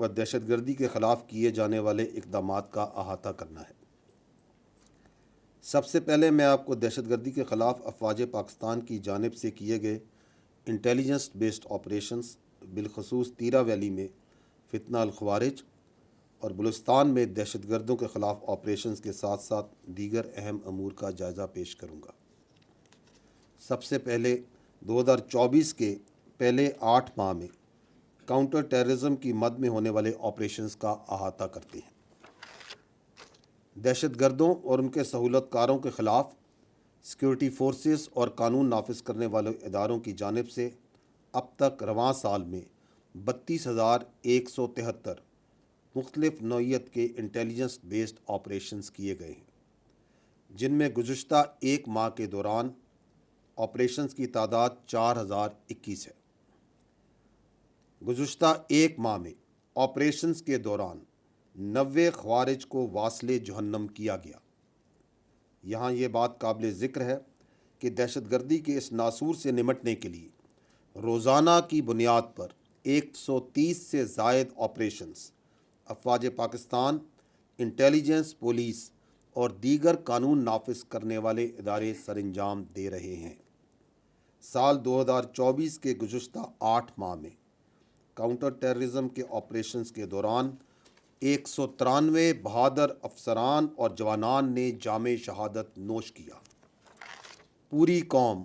و دہشت گردی کے خلاف کیے جانے والے اقدامات کا احاطہ کرنا ہے۔ سب سے پہلے میں آپ کو دہشت گردی کے خلاف افواج پاکستان کی جانب سے کیے گئے انٹیلیجنس بیسڈ آپریشنز، بالخصوص تیرا ویلی میں فتنہ الخوارج اور بلوچستان میں دہشت گردوں کے خلاف آپریشنز کے ساتھ ساتھ دیگر اہم امور کا جائزہ پیش کروں گا۔ سب سے پہلے 2024 کے پہلے 8 ماہ میں کاؤنٹر ٹیررزم کی مد میں ہونے والے آپریشنز کا احاطہ کرتے ہیں۔ دہشت گردوں اور ان کے سہولت کاروں کے خلاف سیکورٹی فورسز اور قانون نافذ کرنے والے اداروں کی جانب سے اب تک رواں سال میں 32,173 مختلف نوعیت کے انٹیلیجنس بیسڈ آپریشنز کیے گئے ہیں، جن میں گزشتہ ایک ماہ کے دوران آپریشنز کی تعداد 4,021 ہے۔ گزشتہ ایک ماہ میں آپریشنز کے دوران 90 خوارج کو واصل جہنم کیا گیا۔ یہاں یہ بات قابل ذکر ہے کہ دہشت گردی کے اس ناسور سے نمٹنے کے لیے روزانہ کی بنیاد پر 130 سے زائد آپریشنز افواج پاکستان، انٹیلیجنس، پولیس اور دیگر قانون نافذ کرنے والے ادارے سر انجام دے رہے ہیں۔ سال 2024 کے گزشتہ 8 ماہ میں کاؤنٹر ٹیررزم کے آپریشنز کے دوران 193 بہادر افسران اور جوانان نے جام شہادت نوش کیا۔ پوری قوم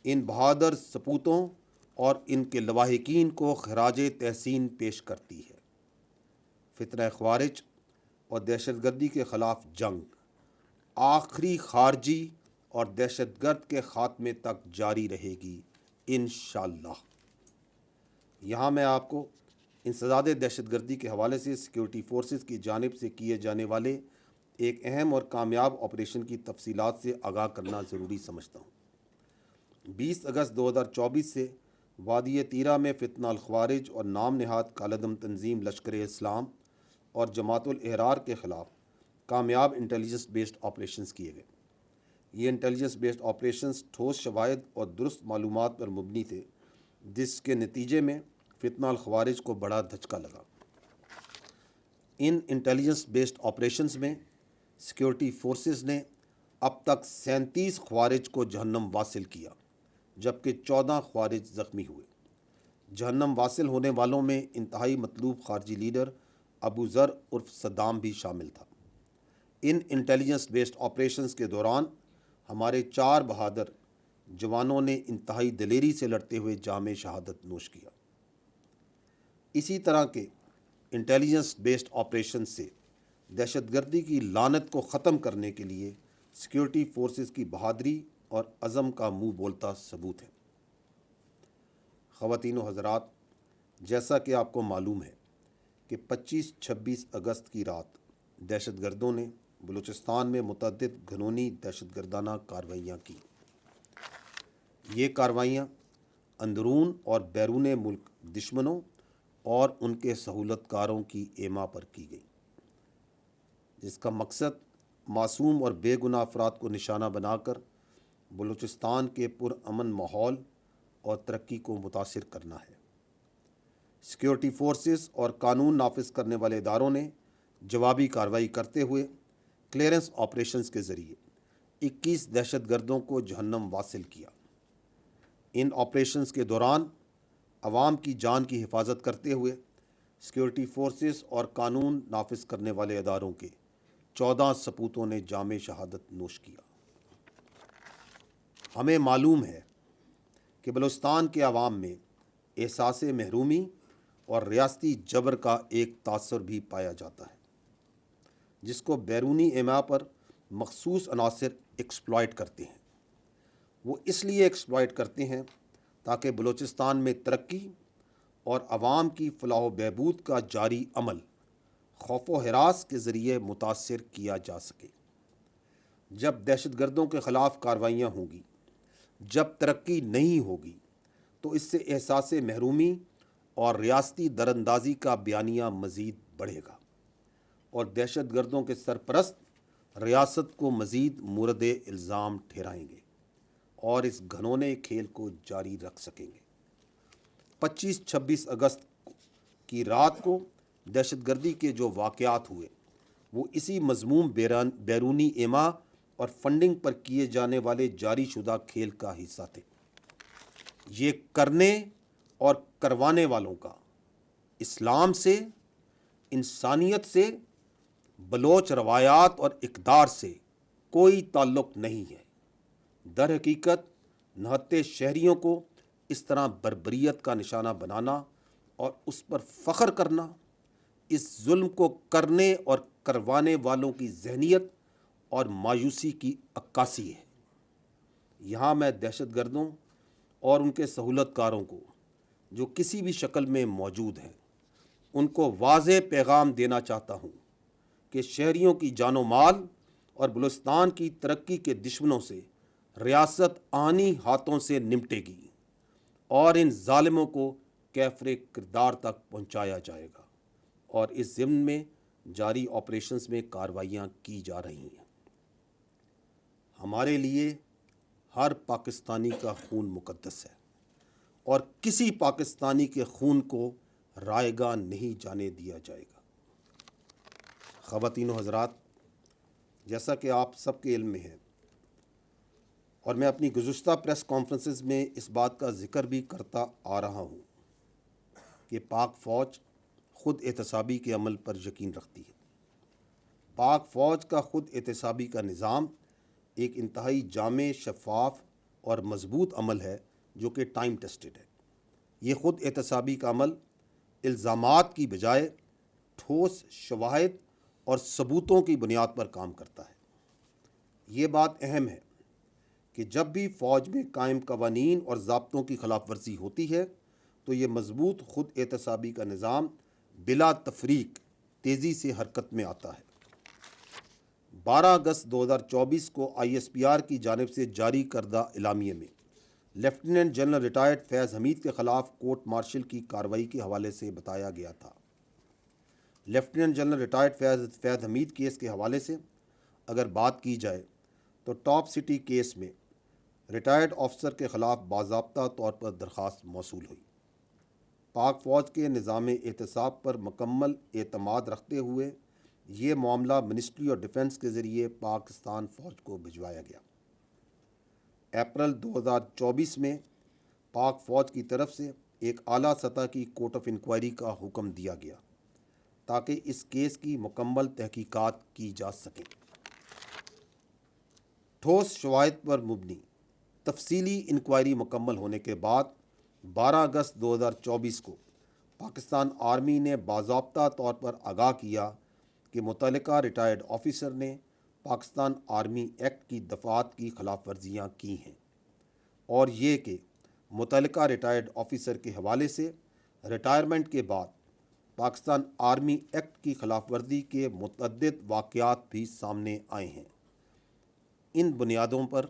ان بہادر سپوتوں اور ان کے لواحقین کو خراج تحسین پیش کرتی ہے۔ فتنہ خوارج اور دہشت گردی کے خلاف جنگ آخری خارجی اور دہشت گرد کے خاتمے تک جاری رہے گی انشاءاللہ۔ یہاں میں آپ کو انسداد دہشت گردی کے حوالے سے سیکورٹی فورسز کی جانب سے کیے جانے والے ایک اہم اور کامیاب آپریشن کی تفصیلات سے آگاہ کرنا ضروری سمجھتا ہوں۔ 20 اگست 2024 سے وادی تیرا میں فتنہ الخوارج اور نام نہاد کالعدم تنظیم لشکر اسلام اور جماعت الاحرار کے خلاف کامیاب انٹیلیجنس بیسڈ آپریشنز کیے گئے۔ یہ انٹیلیجنس بیسڈ آپریشنز ٹھوس شواہد اور درست معلومات پر مبنی تھے، جس کے نتیجے میں فتنہ الخوارج کو بڑا دھچکا لگا۔ ان انٹیلیجنس بیسڈ آپریشنز میں سیکورٹی فورسز نے اب تک 37 خوارج کو جہنم واصل کیا، جبکہ 14 خوارج زخمی ہوئے۔ جہنم واصل ہونے والوں میں انتہائی مطلوب خارجی لیڈر ابو ذر عرف صدام بھی شامل تھا۔ ان انٹیلیجنس بیسڈ آپریشنز کے دوران ہمارے 4 بہادر جوانوں نے انتہائی دلیری سے لڑتے ہوئے جام شہادت نوش کیا۔ اسی طرح کے انٹیلیجنس بیسڈ آپریشن سے دہشت گردی کی لعنت کو ختم کرنے کے لیے سیکورٹی فورسز کی بہادری اور عزم کا منہ بولتا ثبوت ہے۔ خواتین و حضرات، جیسا کہ آپ کو معلوم ہے کہ 25-26 اگست کی رات دہشت گردوں نے بلوچستان میں متعدد گھنونی دہشت گردانہ کارروائیاں کی۔ یہ کارروائیاں اندرون اور بیرون ملک دشمنوں اور ان کے سہولت کاروں کی ایما پر کی گئی، جس کا مقصد معصوم اور بے گناہ افراد کو نشانہ بنا کر بلوچستان کے پرامن ماحول اور ترقی کو متاثر کرنا ہے۔ سیکورٹی فورسز اور قانون نافذ کرنے والے اداروں نے جوابی کارروائی کرتے ہوئے کلیئرنس آپریشنز کے ذریعے 21 دہشت گردوں کو جہنم واصل کیا۔ ان آپریشنز کے دوران عوام کی جان کی حفاظت کرتے ہوئے سیکورٹی فورسز اور قانون نافذ کرنے والے اداروں کے 14 سپوتوں نے جام شہادت نوش کیا۔ ہمیں معلوم ہے کہ بلوچستان کے عوام میں احساس محرومی اور ریاستی جبر کا ایک تاثر بھی پایا جاتا ہے، جس کو بیرونی ایما پر مخصوص عناصر ایکسپلائٹ کرتے ہیں۔ وہ اس لیے ایکسپلائٹ کرتے ہیں تاکہ بلوچستان میں ترقی اور عوام کی فلاح و بہبود کا جاری عمل خوف و ہراس کے ذریعے متاثر کیا جا سکے۔ جب دہشت گردوں کے خلاف کارروائیاں ہوں گی، جب ترقی نہیں ہوگی، تو اس سے احساس محرومی اور ریاستی دراندازی کا بیانیہ مزید بڑھے گا اور دہشت گردوں کے سرپرست ریاست کو مزید مورد الزام ٹھہرائیں گے اور اس گھنونے کھیل کو جاری رکھ سکیں گے۔ 25-26 اگست کی رات کو دہشت گردی کے جو واقعات ہوئے وہ اسی مذموم بیرونی ایما اور فنڈنگ پر کیے جانے والے جاری شدہ کھیل کا حصہ تھے۔ یہ کرنے اور کروانے والوں کا اسلام سے، انسانیت سے، بلوچ روایات اور اقدار سے کوئی تعلق نہیں ہے۔ در حقیقت نہتے شہریوں کو اس طرح بربریت کا نشانہ بنانا اور اس پر فخر کرنا اس ظلم کو کرنے اور کروانے والوں کی ذہنیت اور مایوسی کی عکاسی ہے۔ یہاں میں دہشت گردوں اور ان کے سہولت کاروں کو جو کسی بھی شکل میں موجود ہیں ان کو واضح پیغام دینا چاہتا ہوں کہ شہریوں کی جان و مال اور بلوچستان کی ترقی کے دشمنوں سے ریاست آنی ہاتھوں سے نمٹے گی اور ان ظالموں کو کیفر کردار تک پہنچایا جائے گا، اور اس ضمن میں جاری آپریشنز میں کارروائیاں کی جا رہی ہیں۔ ہمارے لیے ہر پاکستانی کا خون مقدس ہے اور کسی پاکستانی کے خون کو رائے گاہ نہیں جانے دیا جائے گا۔ خواتین و حضرات، جیسا کہ آپ سب کے علم میں ہے اور میں اپنی گزشتہ پریس کانفرنسز میں اس بات کا ذکر بھی کرتا آ رہا ہوں کہ پاک فوج خود احتسابی کے عمل پر یقین رکھتی ہے۔ پاک فوج کا خود احتسابی کا نظام ایک انتہائی جامع، شفاف اور مضبوط عمل ہے جو کہ ٹائم ٹیسٹڈ ہے۔ یہ خود احتسابی کا عمل الزامات کی بجائے ٹھوس شواہد اور ثبوتوں کی بنیاد پر کام کرتا ہے۔ یہ بات اہم ہے کہ جب بھی فوج میں قائم قوانین اور ضابطوں کی خلاف ورزی ہوتی ہے تو یہ مضبوط خود احتسابی کا نظام بلا تفریق تیزی سے حرکت میں آتا ہے۔ 12 اگست 2024 کو ISPR کی جانب سے جاری کردہ اعلامیے میں لیفٹیننٹ جنرل ریٹائرڈ فیض حمید کے خلاف کورٹ مارشل کی کارروائی کے حوالے سے بتایا گیا تھا۔ لیفٹیننٹ جنرل ریٹائرڈ فیض حمید کیس کے حوالے سے اگر بات کی جائے تو ٹاپ سٹی کیس میں ریٹائرڈ آفیسر کے خلاف باضابطہ طور پر درخواست موصول ہوئی۔ پاک فوج کے نظام احتساب پر مکمل اعتماد رکھتے ہوئے یہ معاملہ منسٹری آف ڈیفنس کے ذریعے پاکستان فوج کو بھجوایا گیا۔ اپریل 2024 میں پاک فوج کی طرف سے ایک اعلیٰ سطح کی کورٹ آف انکوائری کا حکم دیا گیا تاکہ اس کیس کی مکمل تحقیقات کی جا سکیں۔ ٹھوس شواہد پر مبنی تفصیلی انکوائری مکمل ہونے کے بعد 12 اگست 2024 کو پاکستان آرمی نے باضابطہ طور پر آگاہ کیا کہ متعلقہ ریٹائرڈ آفیسر نے پاکستان آرمی ایکٹ کی دفعات کی خلاف ورزیاں کی ہیں، اور یہ کہ متعلقہ ریٹائرڈ آفیسر کے حوالے سے ریٹائرمنٹ کے بعد پاکستان آرمی ایکٹ کی خلاف ورزی کے متعدد واقعات بھی سامنے آئے ہیں۔ ان بنیادوں پر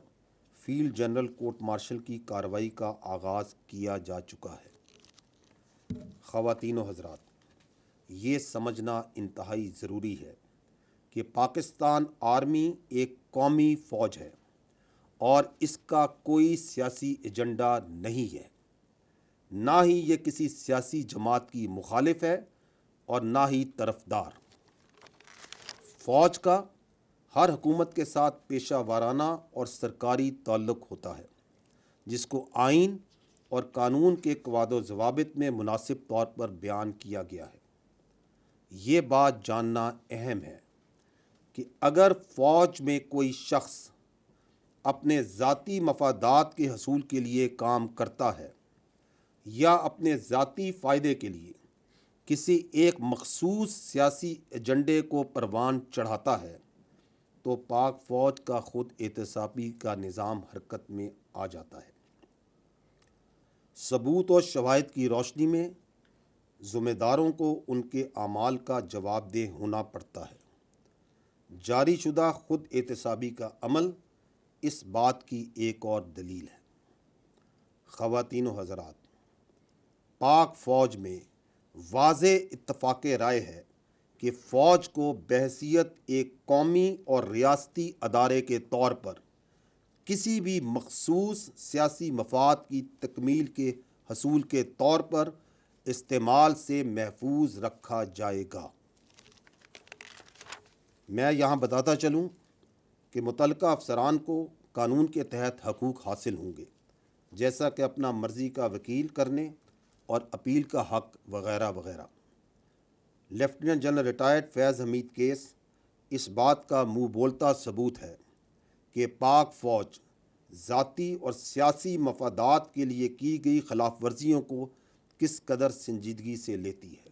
فیلڈ جنرل کورٹ مارشل کی کارروائی کا آغاز کیا جا چکا ہے۔ خواتین و حضرات، یہ سمجھنا انتہائی ضروری ہے کہ پاکستان آرمی ایک قومی فوج ہے اور اس کا کوئی سیاسی ایجنڈا نہیں ہے، نہ ہی یہ کسی سیاسی جماعت کی مخالف ہے اور نہ ہی طرفدار۔ فوج کا ہر حکومت کے ساتھ پیشہ ورانہ اور سرکاری تعلق ہوتا ہے، جس کو آئین اور قانون کے قواعد و ضوابط میں مناسب طور پر بیان کیا گیا ہے۔ یہ بات جاننا اہم ہے کہ اگر فوج میں کوئی شخص اپنے ذاتی مفادات کے حصول کے لیے کام کرتا ہے یا اپنے ذاتی فائدے کے لیے کسی ایک مخصوص سیاسی ایجنڈے کو پروان چڑھاتا ہے تو پاک فوج کا خود احتسابی کا نظام حرکت میں آ جاتا ہے۔ ثبوت و شواہد کی روشنی میں ذمہ داروں کو ان کے اعمال کا جواب دہ ہونا پڑتا ہے۔ جاری شدہ خود احتسابی کا عمل اس بات کی ایک اور دلیل ہے۔ خواتین و حضرات، پاک فوج میں واضح اتفاق رائے ہے کہ فوج کو بحیثیت ایک قومی اور ریاستی ادارے کے طور پر کسی بھی مخصوص سیاسی مفاد کی تکمیل کے حصول کے طور پر استعمال سے محفوظ رکھا جائے گا۔ میں یہاں بتاتا چلوں کہ متعلقہ افسران کو قانون کے تحت حقوق حاصل ہوں گے، جیسا کہ اپنا مرضی کا وکیل کرنے اور اپیل کا حق وغیرہ وغیرہ۔ لیفٹیننٹ جنرل ریٹائرڈ فیض حمید کیس اس بات کا منہ بولتا ثبوت ہے کہ پاک فوج ذاتی اور سیاسی مفادات کے لیے کی گئی خلاف ورزیوں کو کس قدر سنجیدگی سے لیتی ہے۔